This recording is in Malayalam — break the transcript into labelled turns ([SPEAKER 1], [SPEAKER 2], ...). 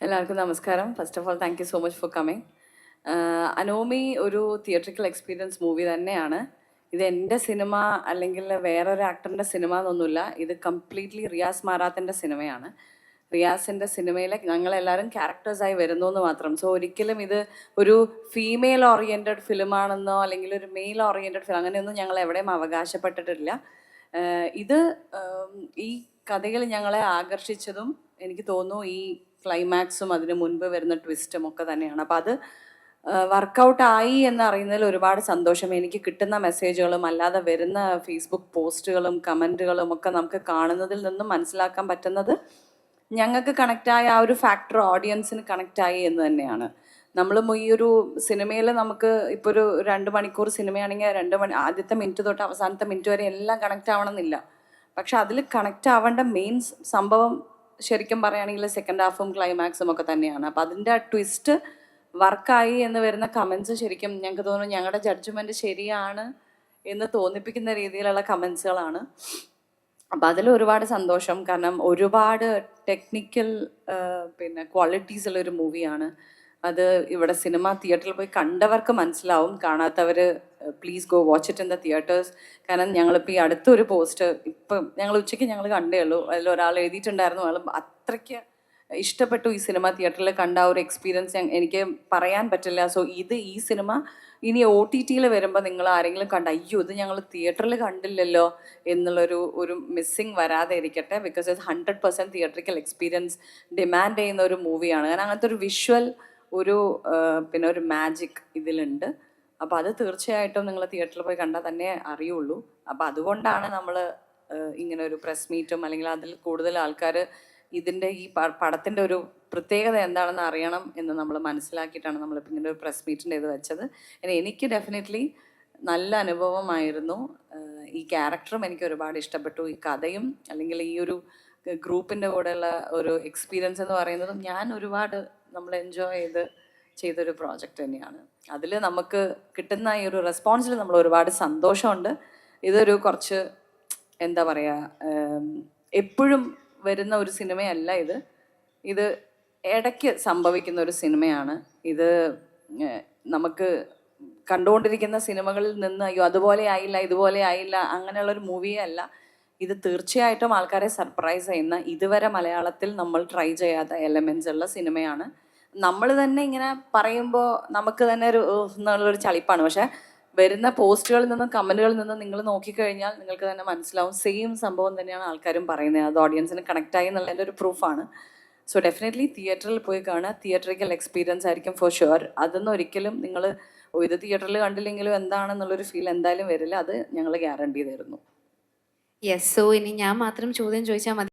[SPEAKER 1] എല്ലാവർക്കും നമസ്കാരം. First of all thank you so much for coming. Anomie ഒരു തിയേറ്ററിക്കൽ എക്സ്പീരിയൻസ് മൂവി തന്നെയാണ്. ഇത് എൻ്റെ സിനിമ അല്ലെങ്കിൽ വേറൊരു ആക്ടറിൻ്റെ സിനിമ എന്നൊന്നുമില്ല. ഇത് കംപ്ലീറ്റ്ലി റിയാസ് മാറാത്തിൻ്റെ സിനിമയാണ്. റിയാസിൻ്റെ സിനിമയിലെ ഞങ്ങളെല്ലാവരും ക്യാരക്ടേഴ്സായി വരുന്നു എന്ന് മാത്രം. സോ ഒരിക്കലും ഇത് ഒരു ഫീമെയിൽ ഓറിയൻറ്റഡ് ഫിലിമാണെന്നോ അല്ലെങ്കിൽ ഒരു മെയിൽ ഓറിയൻറ്റഡ് ഫിലിം അങ്ങനെയൊന്നും ഞങ്ങൾ എവിടെയും അവകാശപ്പെട്ടിട്ടില്ല. ഇത് ഈ കഥകൾ ഞങ്ങളെ ആകർഷിച്ചതും എനിക്ക് തോന്നുന്നു ഈ ക്ലൈമാക്സും അതിന് മുൻപ് വരുന്ന ട്വിസ്റ്റും ഒക്കെ തന്നെയാണ്. അപ്പം അത് വർക്കൗട്ട് ആയി എന്നറിയുന്നതിൽ ഒരുപാട് സന്തോഷം. എനിക്ക് കിട്ടുന്ന മെസ്സേജുകളും അല്ലാതെ വരുന്ന ഫേസ്ബുക്ക് പോസ്റ്റുകളും കമൻറ്റുകളും ഒക്കെ നമുക്ക് കാണുന്നതിൽ നിന്നും മനസ്സിലാക്കാൻ പറ്റുന്നത് ഞങ്ങൾക്ക് കണക്റ്റായ ആ ഒരു ഫാക്ടർ ഓഡിയൻസിന് കണക്റ്റായി എന്ന് തന്നെയാണ്. നമ്മളും ഈ ഒരു സിനിമയിൽ നമുക്ക് ഇപ്പോൾ ഒരു 2 മണിക്കൂർ സിനിമയാണെങ്കിൽ 2 ആദ്യത്തെ മിനിറ്റ് തൊട്ട് അവസാനത്തെ മിനിറ്റ് വരെ എല്ലാം കണക്റ്റ് ആവണമെന്നില്ല. പക്ഷെ അതിൽ കണക്റ്റ് ആവേണ്ട മെയിൻ സംഭവം ശരിക്കും പറയുകയാണെങ്കിൽ സെക്കൻഡ് ഹാഫും ക്ലൈമാക്സും ഒക്കെ തന്നെയാണ്. അപ്പം അതിൻ്റെ ആ ട്വിസ്റ്റ് വർക്കായി എന്ന് വരുന്ന കമൻസ് ശരിക്കും ഞങ്ങൾക്ക് തോന്നുന്നു ഞങ്ങളുടെ ജഡ്ജ്മെൻറ്റ് ശരിയാണ് എന്ന് തോന്നിപ്പിക്കുന്ന രീതിയിലുള്ള കമൻസുകളാണ്. അപ്പം അതിൽ ഒരുപാട് സന്തോഷം. കാരണം ഒരുപാട് ടെക്നിക്കൽ പിന്നെ ക്വാളിറ്റീസുള്ളൊരു മൂവിയാണ്. അത് ഇവിടെ സിനിമ തിയേറ്ററിൽ പോയി കണ്ടവർക്ക് മനസ്സിലാവും. കാണാത്തവർ please go watch it in the theatres. കാരണം ഞങ്ങളിപ്പോൾ ഈ അടുത്തൊരു പോസ്റ്റ് ഇപ്പം ഞങ്ങൾ ഉച്ചയ്ക്ക് ഞങ്ങൾ കണ്ടേ ഉള്ളൂ. അതിൽ ഒരാൾ എഴുതിയിട്ടുണ്ടായിരുന്നു, അയാൾ അത്രയ്ക്ക് ഇഷ്ടപ്പെട്ടു ഈ സിനിമ തിയേറ്ററിൽ കണ്ട ആ ഒരു എക്സ്പീരിയൻസ് എനിക്ക് പറയാൻ പറ്റില്ല. സോ ഈ സിനിമ ഇനി OTTയിൽ വരുമ്പോൾ നിങ്ങൾ ആരെങ്കിലും അയ്യോ ഇത് ഞങ്ങൾ തിയേറ്ററിൽ കണ്ടില്ലല്ലോ എന്നുള്ളൊരു മിസ്സിങ് വരാതെ ഇരിക്കട്ടെ. ബിക്കോസ് ഇത് 100% തിയേറ്ററിക്കൽ എക്സ്പീരിയൻസ് ഡിമാൻഡ് ചെയ്യുന്ന ഒരു മൂവിയാണ്. കാരണം അങ്ങനത്തെ ഒരു വിഷ്വൽ പിന്നെ ഒരു മാജിക് ഇതിലുണ്ട്. അപ്പോൾ അത് തീർച്ചയായിട്ടും നിങ്ങൾ തിയേറ്ററിൽ പോയി കണ്ടാൽ തന്നെ അറിയുള്ളൂ. അപ്പോൾ അതുകൊണ്ടാണ് നമ്മൾ ഇങ്ങനെ ഒരു പ്രസ് മീറ്റും അല്ലെങ്കിൽ അതിൽ കൂടുതൽ ആൾക്കാർ ഇതിൻ്റെ ഈ പടത്തിൻ്റെ ഒരു പ്രത്യേകത എന്താണെന്ന് അറിയണം എന്ന് നമ്മൾ മനസ്സിലാക്കിയിട്ടാണ് നമ്മളിപ്പോൾ ഇങ്ങനെ ഒരു പ്രസ് മീറ്റിൻ്റെ ഇത് വെച്ചത്. എനിക്ക് ഡെഫിനറ്റ്ലി നല്ല അനുഭവമായിരുന്നു. ഈ ക്യാരക്ടറും എനിക്ക് ഒരുപാട് ഇഷ്ടപ്പെട്ടു. ഈ കഥയും അല്ലെങ്കിൽ ഈ ഒരു ഗ്രൂപ്പിൻ്റെ കൂടെയുള്ള ഒരു എക്സ്പീരിയൻസ് എന്ന് പറയുന്നതും ഞാൻ ഒരുപാട് നമ്മൾ എൻജോയ് ചെയ്തൊരു പ്രോജക്റ്റ് തന്നെയാണ്. അതിൽ നമുക്ക് കിട്ടുന്ന ഈ ഒരു റെസ്പോൺസിൽ നമ്മൾ ഒരുപാട് സന്തോഷമുണ്ട്. ഇതൊരു കുറച്ച് എന്താ പറയുക, എപ്പോഴും വരുന്ന ഒരു സിനിമയല്ല ഇത് ഇടയ്ക്ക് സംഭവിക്കുന്ന ഒരു സിനിമയാണ്. ഇത് നമുക്ക് കണ്ടുകൊണ്ടിരിക്കുന്ന സിനിമകളിൽ നിന്ന് അയ്യോ അതുപോലെ ആയില്ല ഇതുപോലെ ആയില്ല അങ്ങനെയുള്ളൊരു മൂവിയേ അല്ല. ഇത് തീർച്ചയായിട്ടും ആൾക്കാരെ സർപ്രൈസ് ചെയ്യുന്ന, ഇതുവരെ മലയാളത്തിൽ നമ്മൾ ട്രൈ ചെയ്യാത്ത എലമെൻറ്റ്സ് ഉള്ള സിനിമയാണ്. നമ്മൾ തന്നെ ഇങ്ങനെ പറയുമ്പോൾ നമുക്ക് തന്നെ എന്നുള്ളൊരു ചളിപ്പാണ്. പക്ഷെ വരുന്ന പോസ്റ്റുകളിൽ നിന്നും കമൻറ്റുകളിൽ നിന്നും നിങ്ങൾ നോക്കിക്കഴിഞ്ഞാൽ നിങ്ങൾക്ക് തന്നെ മനസ്സിലാവും സെയിം സംഭവം തന്നെയാണ് ആൾക്കാരും പറയുന്നത്. അത് ഓഡിയൻസിന് കണക്റ്റായി എന്നുള്ളതിൻ്റെ ഒരു പ്രൂഫാണ്. സോ ഡെഫിനറ്റ്ലി തിയേറ്ററിൽ പോയി കാണുക. തിയേറ്ററിക്കൽ എക്സ്പീരിയൻസ് ആയിരിക്കും ഫോർ ഷുവർ. അതൊന്നും ഒരിക്കലും നിങ്ങൾ ഇത് തിയേറ്ററിൽ കണ്ടില്ലെങ്കിലും എന്താണെന്നുള്ളൊരു ഫീൽ എന്തായാലും വരില്ല. അത് ഞങ്ങൾ ഗ്യാരണ്ടി തരുന്നു.
[SPEAKER 2] യെസ്. സോ ഇനി ഞാൻ മാത്രം ചോദ്യം ചോദിച്ചാൽ മതി.